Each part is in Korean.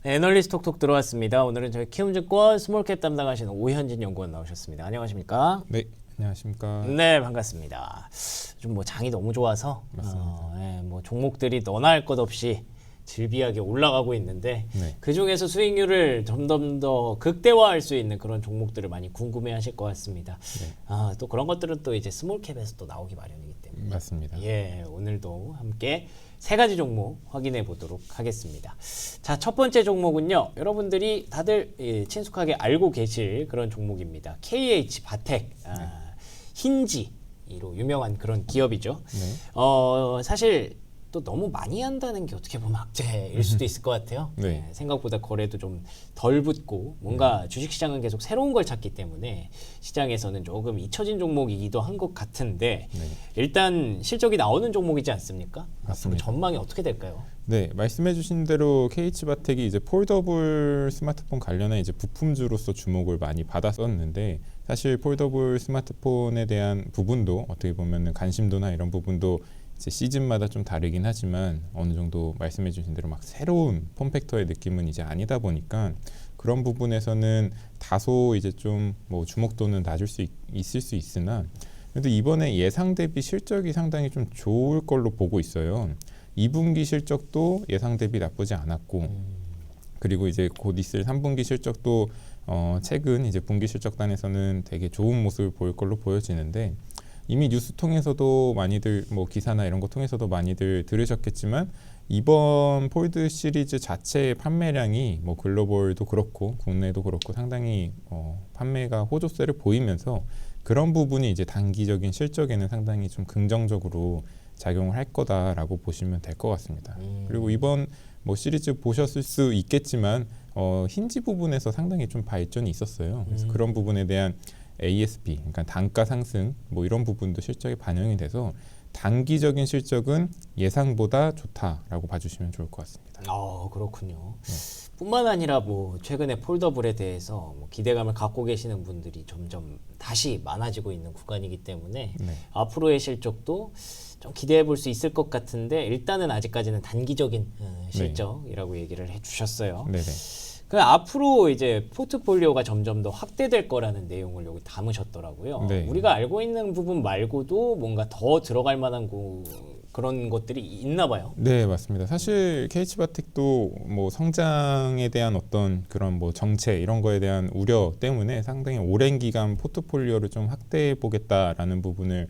네, 애널리스트 톡톡 들어왔습니다. 오늘은 저희 키움증권 스몰캡 담당하시는 오현진 연구원 나오셨습니다. 안녕하십니까? 네, 안녕하십니까. 네, 반갑습니다. 좀 뭐 장이 너무 좋아서 뭐 종목들이 너나 할 것 없이 질비하게 올라가고 있는데 네. 그 중에서 수익률을 점점 더 극대화할 수 있는 그런 종목들을 많이 궁금해하실 것 같습니다. 네. 또 그런 것들은 또 이제 스몰캡에서 또 나오기 마련이기 때문에 맞습니다. 예, 오늘도 함께 세 가지 종목 확인해 보도록 하겠습니다. 자, 첫 번째 종목은요. 여러분들이 다들 친숙하게 알고 계실 그런 종목입니다. KH 바텍, 힌지로 유명한 그런 기업이죠. 네. 사실 또 너무 많이 한다는 게 어떻게 보면 악재일 수도 있을 것 같아요. 네. 생각보다 거래도 좀 덜 붙고 뭔가 주식시장은 계속 새로운 걸 찾기 때문에 시장에서는 조금 잊혀진 종목이기도 한 것 같은데 네. 일단 실적이 나오는 종목이지 않습니까? 앞으로 맞습니다. 전망이 어떻게 될까요? 네, 말씀해주신 대로 KH바텍이 이제 폴더블 스마트폰 관련한 이제 부품주로서 주목을 많이 받았었는데 사실 폴더블 스마트폰에 대한 부분도 어떻게 보면은 관심도나 이런 부분도 이제 시즌마다 좀 다르긴 하지만 어느 정도 말씀해주신 대로 막 새로운 폼팩터의 느낌은 이제 아니다 보니까 그런 부분에서는 다소 이제 좀 뭐 주목도는 낮을 수 있을 수 있으나 그래도 이번에 예상 대비 실적이 상당히 좀 좋을 걸로 보고 있어요. 2분기 실적도 예상 대비 나쁘지 않았고 그리고 이제 곧 있을 3분기 실적도 최근 이제 분기 실적단에서는 되게 좋은 모습을 보일 걸로 보여지는데 이미 뉴스 통해서도 많이들 뭐 기사나 이런 거 통해서도 많이들 들으셨겠지만 이번 폴드 시리즈 자체의 판매량이 뭐 글로벌도 그렇고 국내도 그렇고 상당히 판매가 호조세를 보이면서 그런 부분이 이제 단기적인 실적에는 상당히 좀 긍정적으로 작용을 할 거다라고 보시면 될 것 같습니다. 그리고 이번 뭐 시리즈 보셨을 수 있겠지만 힌지 부분에서 상당히 좀 발전이 있었어요. 그래서 그런 부분에 대한 ASP, 그러니까 단가 상승 뭐 이런 부분도 실적에 반영이 돼서 단기적인 실적은 예상보다 좋다라고 봐주시면 좋을 것 같습니다. 그렇군요. 네. 뿐만 아니라 뭐 최근에 폴더블에 대해서 뭐 기대감을 갖고 계시는 분들이 점점 다시 많아지고 있는 구간이기 때문에 네. 앞으로의 실적도 좀 기대해 볼 수 있을 것 같은데 일단은 아직까지는 단기적인 실적이라고 얘기를 해주셨어요. 네네. 그 앞으로 이제 포트폴리오가 점점 더 확대될 거라는 내용을 여기 담으셨더라고요. 네. 우리가 알고 있는 부분 말고도 뭔가 더 들어갈 만한 그런 것들이 있나 봐요. 네, 맞습니다. 사실 KH바텍도 뭐 성장에 대한 어떤 그런 뭐 정체 이런 거에 대한 우려 때문에 상당히 오랜 기간 포트폴리오를 좀 확대해 보겠다라는 부분을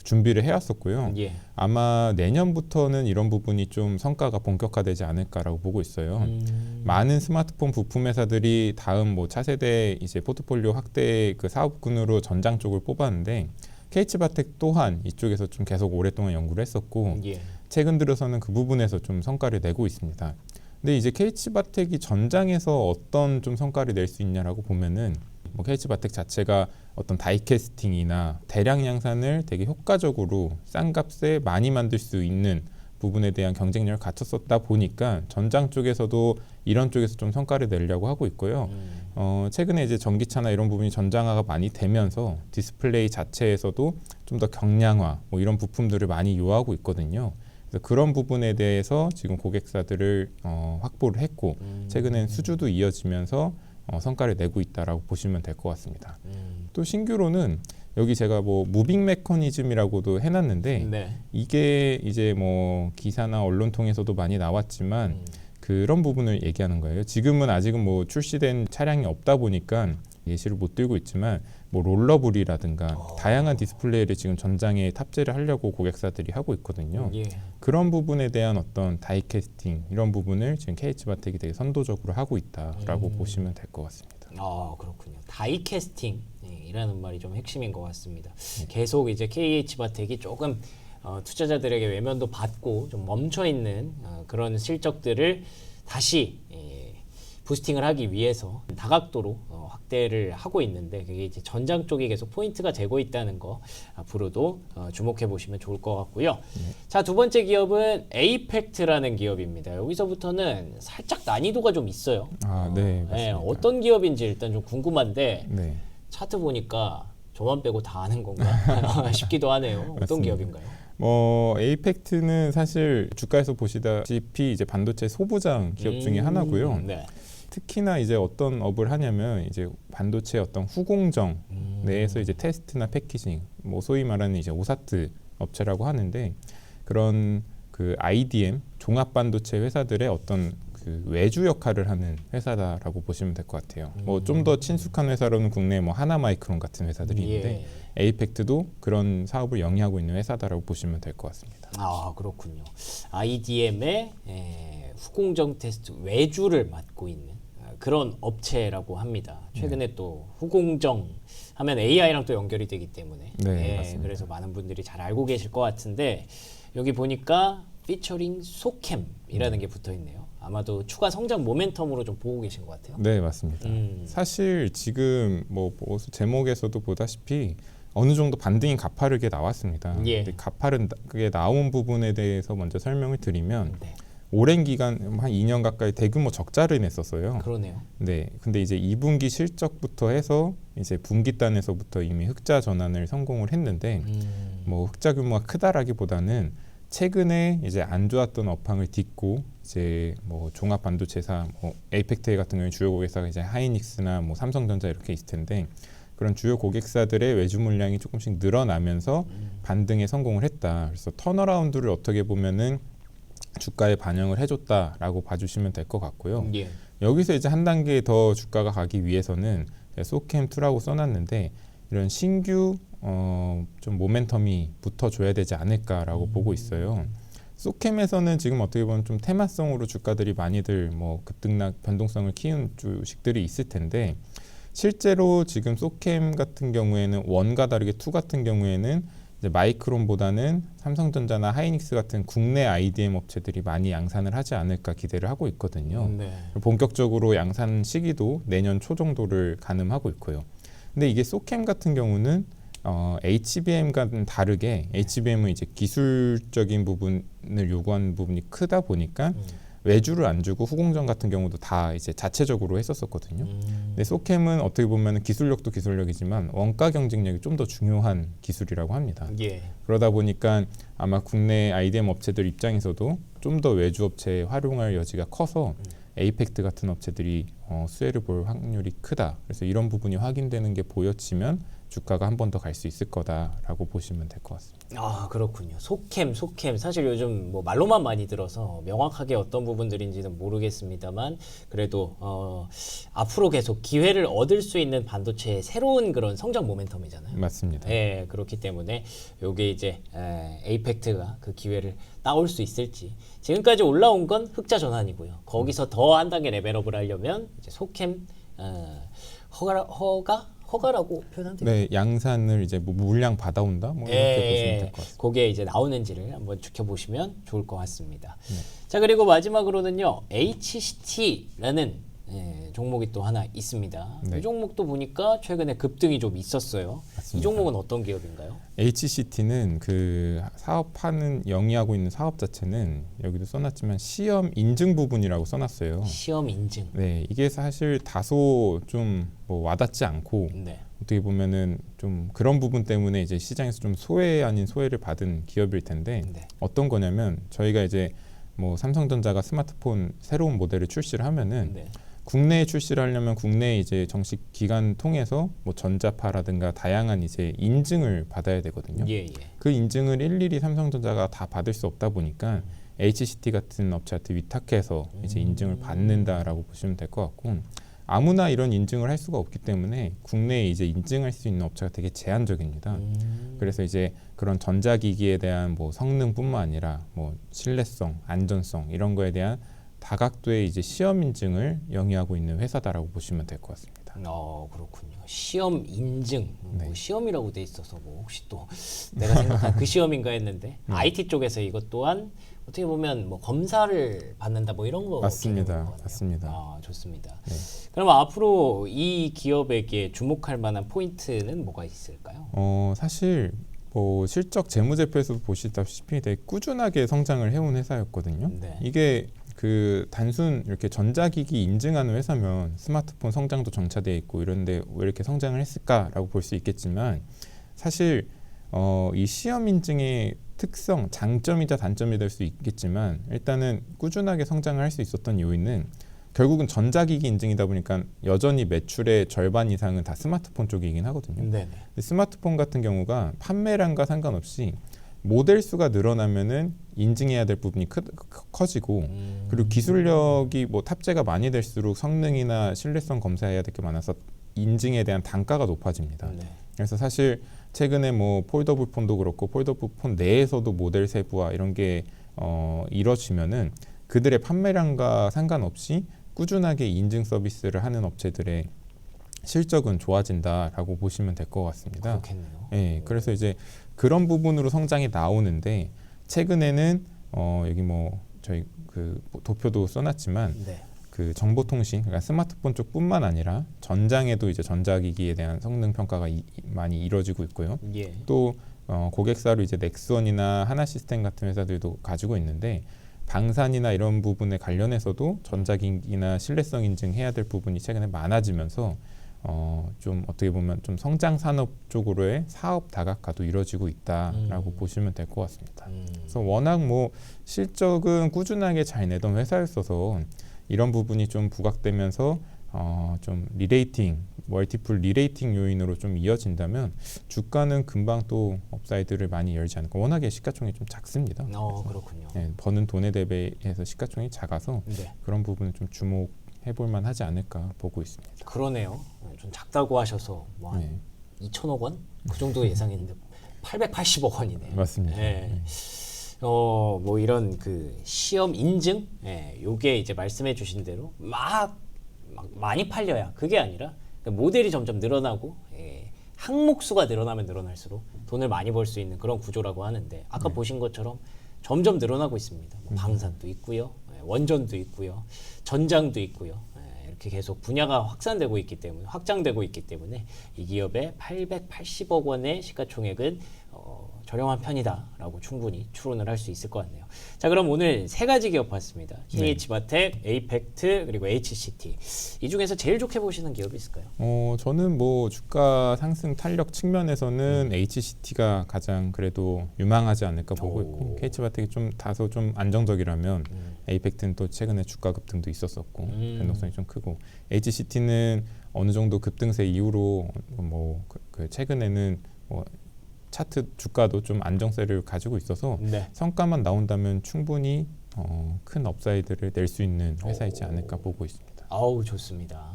준비를 해왔었고요. 예. 아마 내년부터는 이런 부분이 좀 성과가 본격화되지 않을까라고 보고 있어요. 많은 스마트폰 부품 회사들이 다음 뭐 차세대 이제 포트폴리오 확대 그 사업군으로 전장 쪽을 뽑았는데 KH바텍 또한 이쪽에서 좀 계속 오랫동안 연구를 했었고 예. 최근 들어서는 그 부분에서 좀 성과를 내고 있습니다. 근데 이제 KH바텍이 전장에서 어떤 좀 성과를 낼 수 있냐라고 보면은 뭐 KH바텍 자체가 어떤 다이캐스팅이나 대량 양산을 되게 효과적으로 싼 값에 많이 만들 수 있는 부분에 대한 경쟁력을 갖췄었다 보니까 전장 쪽에서도 이런 쪽에서 좀 성과를 내려고 하고 있고요. 최근에 이제 전기차나 이런 부분이 전장화가 많이 되면서 디스플레이 자체에서도 좀 더 경량화 뭐 이런 부품들을 많이 요하고 있거든요. 그래서 그런 부분에 대해서 지금 고객사들을 확보를 했고 최근엔 수주도 이어지면서 성과를 내고 있다라고 보시면 될 것 같습니다. 또 신규로는 여기 제가 뭐 무빙 메커니즘이라고도 해놨는데 네. 이게 이제 뭐 기사나 언론 통해서도 많이 나왔지만 그런 부분을 얘기하는 거예요. 지금은 아직은 뭐 출시된 차량이 없다 보니까 예시를 못 들고 있지만 뭐 롤러블이라든가 다양한 디스플레이를 지금 전장에 탑재를 하려고 고객사들이 하고 있거든요. 예. 그런 부분에 대한 어떤 다이캐스팅 이런 부분을 지금 KH바텍이 되게 선도적으로 하고 있다라고 보시면 될 것 같습니다. 그렇군요. 다이캐스팅이라는 말이 좀 핵심인 것 같습니다. 계속 이제 KH바텍이 조금 투자자들에게 외면도 받고 좀 멈춰 있는 그런 실적들을 다시 부스팅을 하기 위해서 다각도로 확대를 하고 있는데 그게 이제 전장 쪽이 계속 포인트가 되고 있다는 거 앞으로도 주목해 보시면 좋을 것 같고요. 자, 두 번째 기업은 에이펙트라는 기업입니다. 여기서부터는 살짝 난이도가 좀 있어요. 네, 맞습니다. 어떤 기업인지 일단 좀 궁금한데 네. 차트 보니까 저만 빼고 다 아는 건가 싶기도 하네요. 어떤 맞습니다. 기업인가요? 에이펙트는 사실 주가에서 보시다시피 이제 반도체 소부장 기업 중에 하나고요. 네. 특히나 이제 어떤 업을 하냐면 이제 반도체 어떤 후공정 내에서 이제 테스트나 패키징, 뭐 소위 말하는 이제 오사트 업체라고 하는데 그런 그 IDM 종합 반도체 회사들의 어떤 그 외주 역할을 하는 회사다라고 보시면 될 것 같아요. 뭐 좀 더 친숙한 회사로는 국내 뭐 하나마이크론 같은 회사들이 있는데 에이펙트도 그런 사업을 영위하고 있는 회사다라고 보시면 될 것 같습니다. 아 그렇군요. IDM의 후공정 테스트 외주를 맡고 있는 그런 업체라고 합니다. 최근에 또 후공정 하면 AI랑 또 연결이 되기 때문에 네, 맞습니다. 그래서 많은 분들이 잘 알고 계실 것 같은데 여기 보니까 피처링 소캠이라는 게 붙어 있네요. 아마도 추가 성장 모멘텀으로 좀 보고 계신 것 같아요. 네, 맞습니다. 사실 지금 뭐 제목에서도 보다시피 어느 정도 반등이 가파르게 나왔습니다. 근데 가파르게 나온 부분에 대해서 먼저 설명을 드리면 오랜 기간 한 2년 가까이 대규모 적자를 냈었어요. 그러네요. 네, 근데 이제 2분기 실적부터 해서 이제 분기단에서부터 이미 흑자 전환을 성공을 했는데 뭐 흑자 규모가 크다라기보다는 최근에 이제 안 좋았던 업황을 딛고 이제 뭐 종합 반도체사 뭐 에이펙트 같은 경우에 주요 고객사가 이제 하이닉스나 뭐 삼성전자 이렇게 있을 텐데 그런 주요 고객사들의 외주 물량이 조금씩 늘어나면서 반등에 성공을 했다. 그래서 턴어라운드를 어떻게 보면은 주가에 반영을 해줬다라고 봐주시면 될 것 같고요. 여기서 이제 한 단계 더 주가가 가기 위해서는 소캠2라고 써놨는데 이런 신규 좀 모멘텀이 붙어줘야 되지 않을까라고 보고 있어요. 소캠에서는 지금 어떻게 보면 좀 테마성으로 주가들이 많이들 뭐 급등락 변동성을 키운 주식들이 있을 텐데 실제로 지금 소캠 같은 경우에는 1과 다르게 2 같은 경우에는 이제 마이크론보다는 삼성전자나 하이닉스 같은 국내 IDM 업체들이 많이 양산을 하지 않을까 기대를 하고 있거든요. 본격적으로 양산 시기도 내년 초 정도를 가늠하고 있고요. 근데 이게 소캠 같은 경우는 HBM과는 다르게 HBM은 이제 기술적인 부분을 요구하는 부분이 크다 보니까 외주를 안 주고 후공정 같은 경우도 다 이제 자체적으로 했었거든요. 근데 소캠은 어떻게 보면 기술력도 기술력이지만 원가 경쟁력이 좀 더 중요한 기술이라고 합니다. 그러다 보니까 아마 국내 IDM 업체들 입장에서도 좀 더 외주 업체에 활용할 여지가 커서 에이펙트 같은 업체들이 수혜를 볼 확률이 크다. 그래서 이런 부분이 확인되는 게 보여지면 주가가 한 번 더 갈 수 있을 거다라고 보시면 될 것 같습니다. 아 그렇군요. 소캠 사실 요즘 뭐 말로만 많이 들어서 명확하게 어떤 부분들인지는 모르겠습니다만 그래도 앞으로 계속 기회를 얻을 수 있는 반도체의 새로운 그런 성장 모멘텀이잖아요. 맞습니다. 네, 그렇기 때문에 요게 이제 에이펙트가 그 기회를 따올 수 있을지 지금까지 올라온 건 흑자 전환이고요. 거기서 더 한 단계 레벨업을 하려면 이제 소캠 허가라고 표현하면 됩니다. 네, 양산을 이제 뭐 물량 받아온다, 뭐 이렇게 보시면 될 것 같습니다. 그게 이제 나오는지를 한번 지켜보시면 좋을 것 같습니다. 자 그리고 마지막으로는요, HCT라는 종목이 또 하나 있습니다. 이 종목도 보니까 최근에 급등이 좀 있었어요. 맞습니다. 이 종목은 어떤 기업인가요? HCT는 그 사업하는 영위하고 있는 사업 자체는 여기도 써놨지만 시험 인증 부분이라고 써놨어요. 시험 인증. 네, 이게 사실 다소 좀 뭐 와닿지 않고 어떻게 보면은 좀 그런 부분 때문에 이제 시장에서 좀 소외 아닌 소외를 받은 기업일 텐데 어떤 거냐면 저희가 이제 뭐 삼성전자가 스마트폰 새로운 모델을 출시를 하면은 국내에 출시를 하려면 국내 이제 정식 기관 통해서 뭐 전자파라든가 다양한 이제 인증을 받아야 되거든요. 그 인증을 일일이 삼성전자가 다 받을 수 없다 보니까 HCT 같은 업체한테 위탁해서 이제 인증을 받는다라고 보시면 될 것 같고 아무나 이런 인증을 할 수가 없기 때문에 국내에 이제 인증할 수 있는 업체가 되게 제한적입니다. 그래서 이제 그런 전자기기에 대한 뭐 성능뿐만 아니라 뭐 신뢰성, 안전성 이런 거에 대한 다각도의 이제 시험 인증을 영위하고 있는 회사다라고 보시면 될 것 같습니다. 그렇군요. 시험 인증, 뭐 시험이라고 돼 있어서 뭐 혹시 또 내가 생각한 그 시험인가 했는데 IT 쪽에서 이것 또한 어떻게 보면 뭐 검사를 받는다 뭐 이런 거 맞습니다. 맞습니다. 좋습니다. 그럼 앞으로 이 기업에게 주목할 만한 포인트는 뭐가 있을까요? 사실 뭐 실적 재무제표에서도 보시다시피 되게 꾸준하게 성장을 해온 회사였거든요. 이게 그 단순 이렇게 전자기기 인증하는 회사면 스마트폰 성장도 정차되어 있고 이런데 왜 이렇게 성장을 했을까라고 볼 수 있겠지만 사실 이 시험 인증에 특성, 장점이자 단점이 될 수 있겠지만 일단은 꾸준하게 성장을 할 수 있었던 요인은 결국은 전자기기 인증이다 보니까 여전히 매출의 절반 이상은 다 스마트폰 쪽이긴 하거든요. 네네. 근데 스마트폰 같은 경우가 판매량과 상관없이 모델 수가 늘어나면은 인증해야 될 부분이 커지고 그리고 기술력이 뭐 탑재가 많이 될수록 성능이나 신뢰성 검사해야 될 게 많아서 인증에 대한 단가가 높아집니다. 네. 그래서 사실 최근에 뭐 폴더블 폰도 그렇고 폴더블 폰 내에서도 모델 세부화 이런 게 이뤄지면은 그들의 판매량과 상관없이 꾸준하게 인증 서비스를 하는 업체들의 실적은 좋아진다라고 보시면 될 것 같습니다. 그렇겠네요. 네, 그래서 이제 그런 부분으로 성장이 나오는데 최근에는 여기 뭐 저희 그 도표도 써놨지만 네. 그 정보통신, 그러니까 스마트폰 쪽뿐만 아니라 전장에도 이제 전자기기에 대한 성능 평가가 많이 이루어지고 있고요. 예. 또 고객사로 이제 넥스원이나 하나시스템 같은 회사들도 가지고 있는데 방산이나 이런 부분에 관련해서도 전자기기나 신뢰성 인증해야 될 부분이 최근에 많아지면서 좀 어떻게 보면 좀 성장 산업 쪽으로의 사업 다각화도 이루어지고 있다라고 보시면 될 것 같습니다. 그래서 워낙 뭐 실적은 꾸준하게 잘 내던 회사였어서 이런 부분이 좀 부각되면서 좀 리레이팅, 멀티플 리레이팅 요인으로 좀 이어진다면 주가는 금방 또 업사이드를 많이 열지 않을까. 워낙에 시가총이 좀 작습니다. 그렇군요. 네, 버는 돈에 대비해서 시가총이 작아서 네. 그런 부분을 좀 주목해 볼 만하지 않을까 보고 있습니다. 그러네요. 좀 작다고 하셔서 뭐 한 네. 2천억 원? 그 정도 예상했는데 880억 원이네. 맞습니다. 네. 뭐 이런 그 시험 인증, 요게 이제 말씀해 주신 대로 막 많이 팔려야 그게 아니라 모델이 점점 늘어나고 항목 수가 늘어나면 늘어날수록 돈을 많이 벌 수 있는 그런 구조라고 하는데 아까 보신 것처럼 점점 늘어나고 있습니다. 뭐 방산도 있고요, 원전도 있고요, 전장도 있고요. 이렇게 계속 분야가 확장되고 있기 때문에 이 기업의 880억 원의 시가총액은 저렴한 편이다라고 충분히 추론을 할 수 있을 것 같네요. 자, 그럼 오늘 세 가지 기업 봤습니다. KH바텍, 에이펙트 그리고 HCT. 이 중에서 제일 좋게 보시는 기업이 있을까요? 저는 뭐 주가 상승 탄력 측면에서는 HCT가 가장 그래도 유망하지 않을까 보고 있고 KH바텍이 좀 다소 좀 안정적이라면 에이펙트는 또 최근에 주가 급등도 있었었고 변동성이 좀 크고 HCT는 어느 정도 급등세 이후로 뭐 그 최근에는 뭐 차트 주가도 좀 안정세를 가지고 있어서 성과만 나온다면 충분히 큰 업사이드를 낼 수 있는 회사이지 않을까 보고 있습니다. 아우, 좋습니다.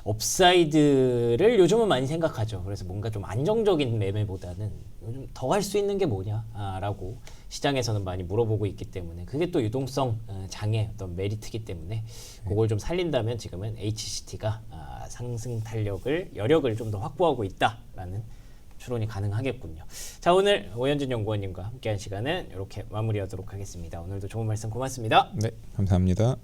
업사이드를 요즘은 많이 생각하죠. 그래서 뭔가 좀 안정적인 매매보다는 요즘 더 할 수 있는 게 뭐냐라고 시장에서는 많이 물어보고 있기 때문에 그게 또 유동성 장의 어떤 메리트이기 때문에 그걸 좀 살린다면 지금은 HCT가 상승 탄력을 여력을 좀 더 확보하고 있다라는 추론이 가능하겠군요. 자, 오늘 오현준 연구원님과 함께한 시간은 이렇게 마무리하도록 하겠습니다. 오늘도 좋은 말씀 고맙습니다. 네, 감사합니다.